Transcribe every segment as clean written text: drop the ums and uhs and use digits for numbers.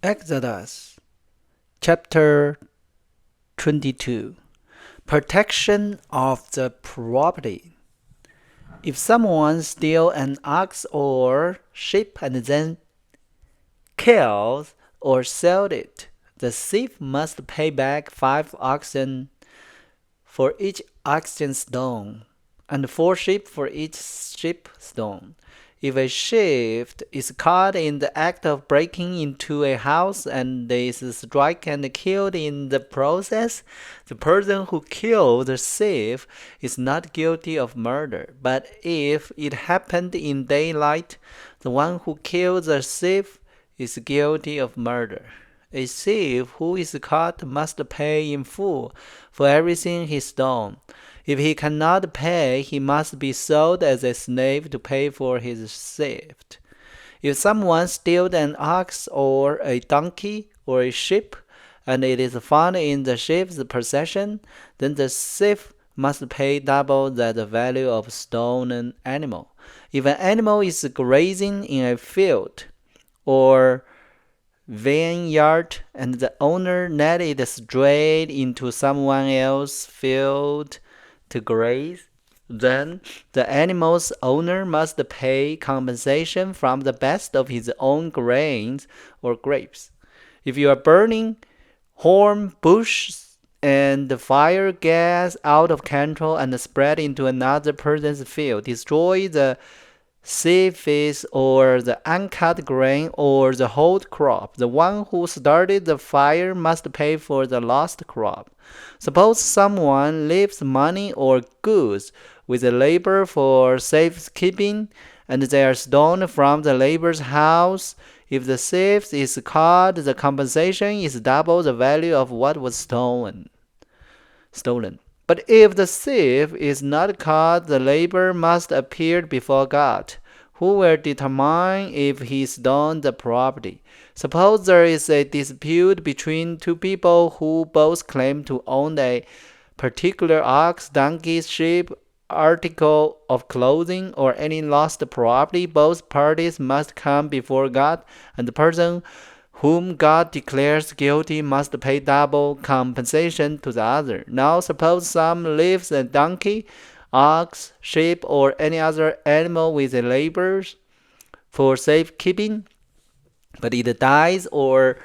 Exodus chapter 22. Protection of the property. If someone steals an ox or sheep and then kills or sells it, the thief must pay back 5 oxen for each oxen stone, and 4 sheep for each sheep stone. If a sheep is caught in the act of breaking into a house and is struck and killed in the process, the person who killed the thief is not guilty of murder. But if it happened in daylight, the one who killed the thief is guilty of murder. A thief who is caught must pay in full for everything he stole. If he cannot pay, he must be sold as a slave to pay for his theft. If someone steals an ox or a donkey or a sheep, and it is found in the sheep's possession, then the thief must pay double that value of stolen animal. If an animal is grazing in a field or vineyard and the owner led it straight into someone else's field to graze, then the animal's owner must pay compensation from the best of his own grains or grapes. If you are burning horn bushes and fire gas out of control and spread into another person's field, destroy the seeds or the uncut grain or the whole crop, the one who started the fire must pay for the lost crop. Suppose someone leaves money or goods with the labor for safekeeping, and they are stolen from the laborer's house. If the thief is caught, the compensation is double the value of what was stolen. But if the thief is not caught, the laborer must appear before God, who will determine if he stole the property. Suppose there is a dispute between two people who both claim to own a particular ox, donkey, sheep, article of clothing, or any lost property. Both parties must come before God, and the person whom God declares guilty must pay double compensation to the other. Now suppose some leaves a donkey, ox, sheep, or any other animal with a labors for safekeeping, but it dies or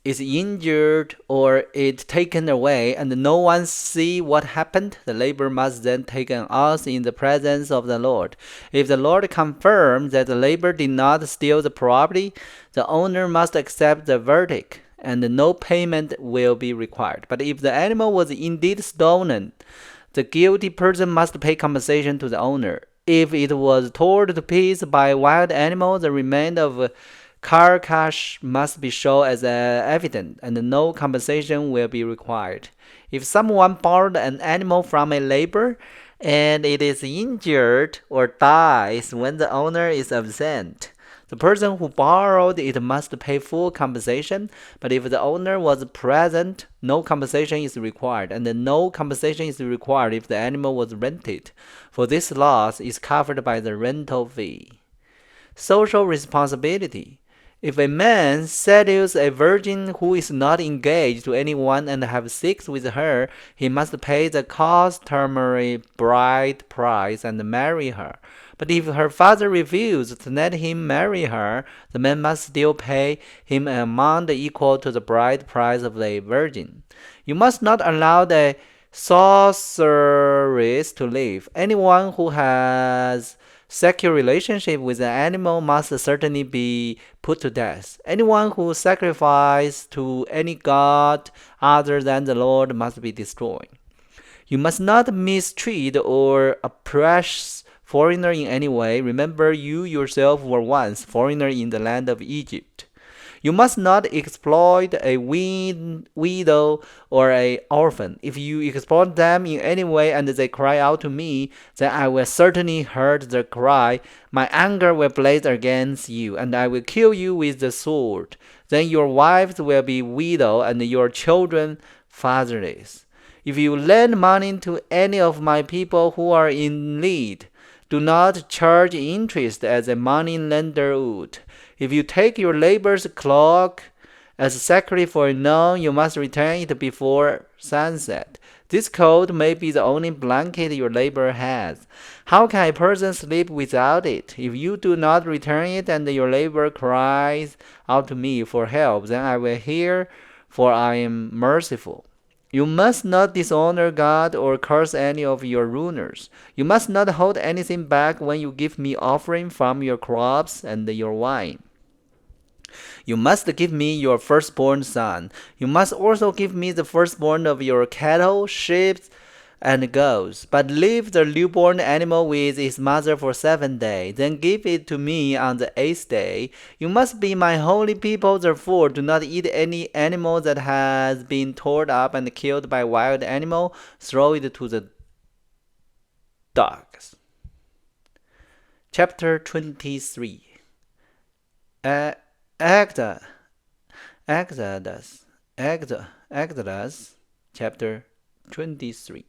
is injured or is taken away, and no one see what happened. The labor must then take an oath in the presence of the Lord. If the Lord confirms that the labor did not steal the property, the owner must accept the verdict, and no payment will be required. But if the animal was indeed stolen, the guilty person must pay compensation to the owner. If it was torn to pieces by a wild animal, the remains of carcass must be shown as evidence, and no compensation will be required. If someone borrowed an animal from a laborer, and it is injured or dies when the owner is absent, the person who borrowed it must pay full compensation. But if the owner was present, no compensation is required, and no compensation is required if the animal was rented, for this loss is covered by the rental fee. Social responsibility. If a man seduces a virgin who is not engaged to anyone and have sex with her, he must pay the customary bride price and marry her. But if her father refuses to let him marry her, the man must still pay him an amount equal to the bride price of a virgin. You must not allow the sorceress to live. Anyone who has sexual relationship with an animal must certainly be put to death. Anyone who sacrifices to any god other than the Lord must be destroyed. You must not mistreat or oppress foreigner in any way. Remember, you yourself were once foreigner in the land of Egypt. You must not exploit a widow or an orphan. If you exploit them in any way and they cry out to me, then I will certainly heard their cry. My anger will blaze against you, and I will kill you with the sword. Then your wives will be widow and your children fatherless. If you lend money to any of my people who are in need, do not charge interest as a money lender would. If you take your labor's cloak As sacrifice for noon, you must return it before sunset. This coat may be the only blanket your labor has. How can a person sleep without it? If you do not return it and your labor cries out to me for help, then I will hear, for I am merciful. You must not dishonor God or curse any of your rulers. You must not hold anything back when you give me offering from your crops and your wine. You must give me your firstborn son. You must also give me the firstborn of your cattle, sheep, and goats. But leave the newborn animal with its mother for 7 days. Then give it to me on the 8th day. You must be my holy people, therefore do not eat any animal that has been torn up and killed by wild animal. Throw it to the dogs. Chapter 23. Exodus, chapter 23.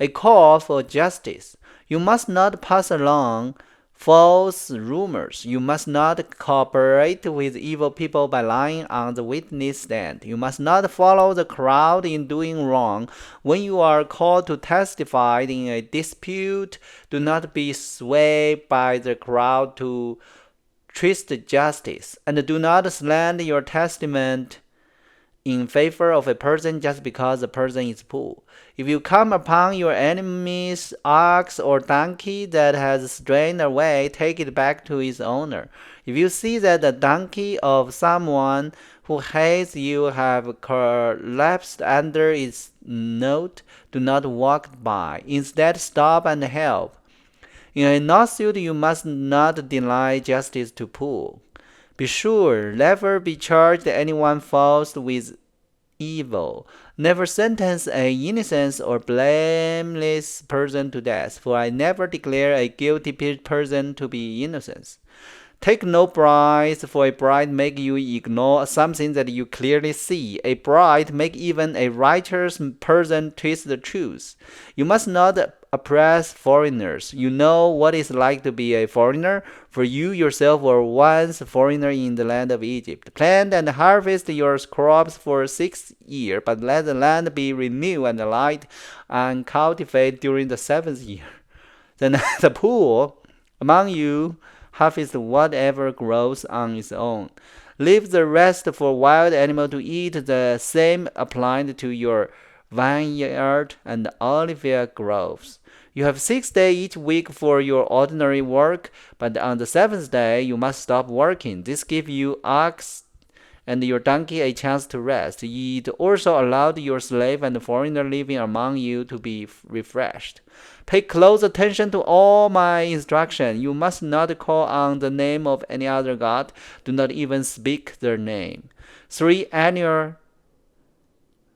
A call for justice. You must not pass along false rumors. You must not cooperate with evil people by lying on the witness stand. You must not follow the crowd in doing wrong. When you are called to testify in a dispute, do not be swayed by the crowd to twist justice, and do not slander your testament in favor of a person just because the person is poor. If you come upon your enemy's ox or donkey that has strayed away, take it back to its owner. If you see that the donkey of someone who hates you have collapsed under its note, do not walk by. Instead, stop and help. In a lawsuit, you must not deny justice to poor. Be sure never be charged anyone false with evil. Never sentence an innocent or blameless person to death, for I never declare a guilty person to be innocent. Take no bribes, for a bribe make you ignore something that you clearly see. A bribe make even a righteous person twist the truth. You must not oppress foreigners. You know what it's like to be a foreigner, for you yourself were once a foreigner in the land of Egypt. Plant and harvest your crops for 6 years, but let the land be renewed and light and cultivate during the 7th year. Then the poor among you harvest whatever grows on its own. Leave the rest for wild animal to eat. The same applied to your vineyard and olive groves. You have 6 days each week for your ordinary work, but on the 7th day you must stop working. This gives you ox and your donkey a chance to rest. It also allowed your slave and foreigner living among you to be refreshed. Pay close attention to all my instructions. You must not call on the name of any other god. Do not even speak their name. 3 annual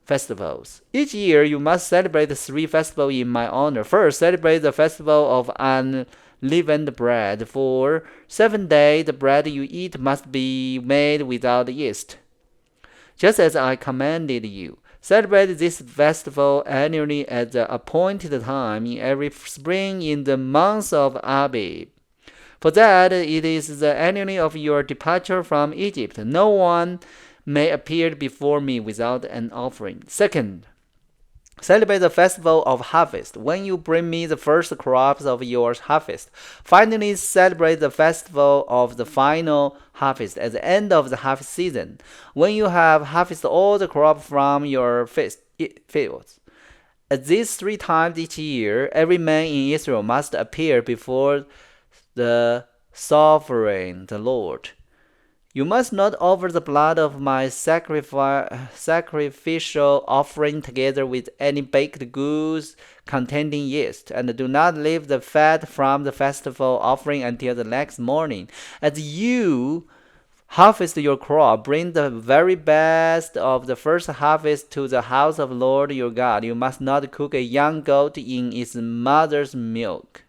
festivals. Each year you must celebrate 3 festivals in my honor. First, celebrate the festival of unleavened bread. For 7 days the bread you eat must be made without yeast, just as I commanded you. Celebrate this festival annually at the appointed time in every spring in the month of Abib. For that it is the annually of your departure from Egypt. No one may appear before me without an offering. Second, celebrate the festival of harvest, when you bring me the first crops of your harvest. Finally, celebrate the festival of the final harvest at the end of the harvest season, when you have harvested all the crop from your fields. At these 3 times each year, every man in Israel must appear before the sovereign, the Lord. You must not offer the blood of my sacrificial offering together with any baked goods containing yeast, and do not leave the fat from the festival offering until the next morning. As you harvest your crop, bring the very best of the first harvest to the house of Lord your God. You must not cook a young goat in its mother's milk.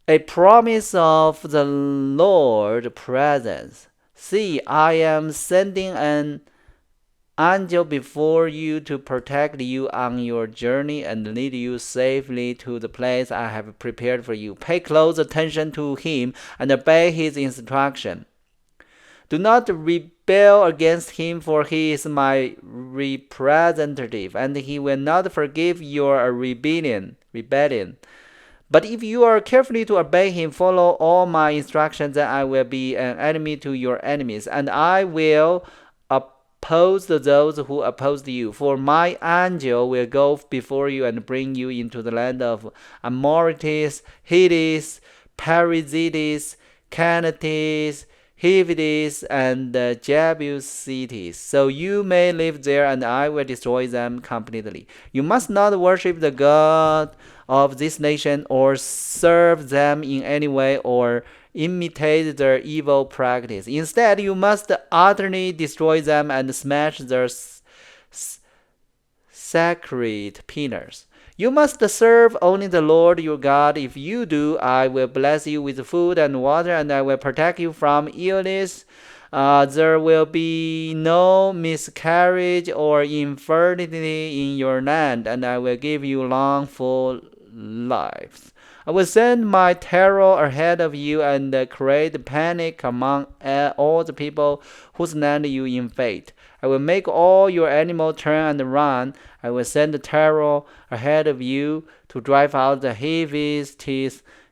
A promise of the Lord's presence. See, I am sending an angel before you to protect you on your journey and lead you safely to the place I have prepared for you. Pay close attention to him and obey his instruction. Do not rebel rebel against him, for he is my representative, and he will not forgive your rebellion. But if you are carefully to obey him, follow all my instructions, then I will be an enemy to your enemies, and I will oppose those who oppose you. For my angel will go before you and bring you into the land of Amorites, Hittites, Perizzites, Canaanites, Hivites, and Jebusites. So you may live there, and I will destroy them completely. You must not worship the God of this nation, or serve them in any way, or imitate their evil practice. Instead, you must utterly destroy them and smash their sacred pillars. You must serve only the Lord your God. If you do, I will bless you with food and water, and I will protect you from illness. There will be no miscarriage or infertility in your land, and I will give you long, full lives. I will send my terror ahead of you and create panic among all the people whose land you invade. I will make all your animals turn and run. I will send the terror ahead of you to drive out the Hivites,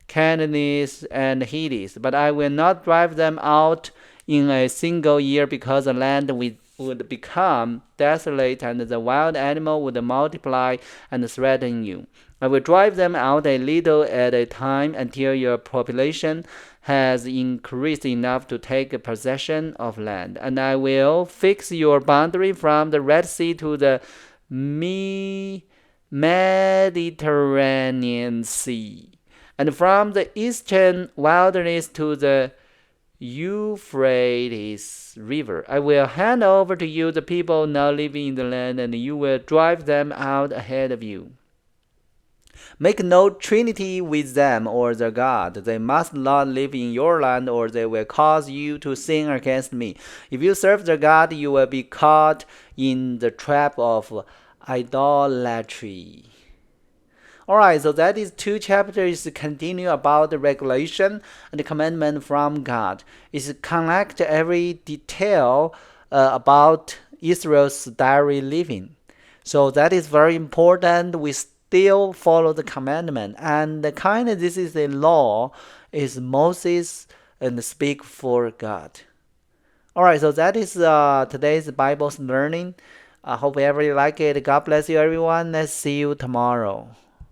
Canaanites, and Hittites. But I will not drive them out in a single year, because the land would become desolate and the wild animal would multiply and threaten you. I will drive them out a little at a time until your population has increased enough to take possession of land. And I will fix your boundary from the Red Sea to the Mediterranean Sea, and from the eastern wilderness to the Euphrates River. I will hand over to you the people now living in the land, and you will drive them out ahead of you. Make no treaty with them or their God. They must not live in your land, or they will cause you to sin against me. If you serve their God, you will be caught in the trap of idolatry. Alright, so that is 2 chapters continue about the regulation and the commandment from God. It's connect every detail about Israel's daily living. So that is very important. We still follow the commandment, and the kind of this is a law is Moses and speak for God. Alright, so that is today's Bible's learning. I hope everybody like it. God bless you everyone. Let's see you tomorrow.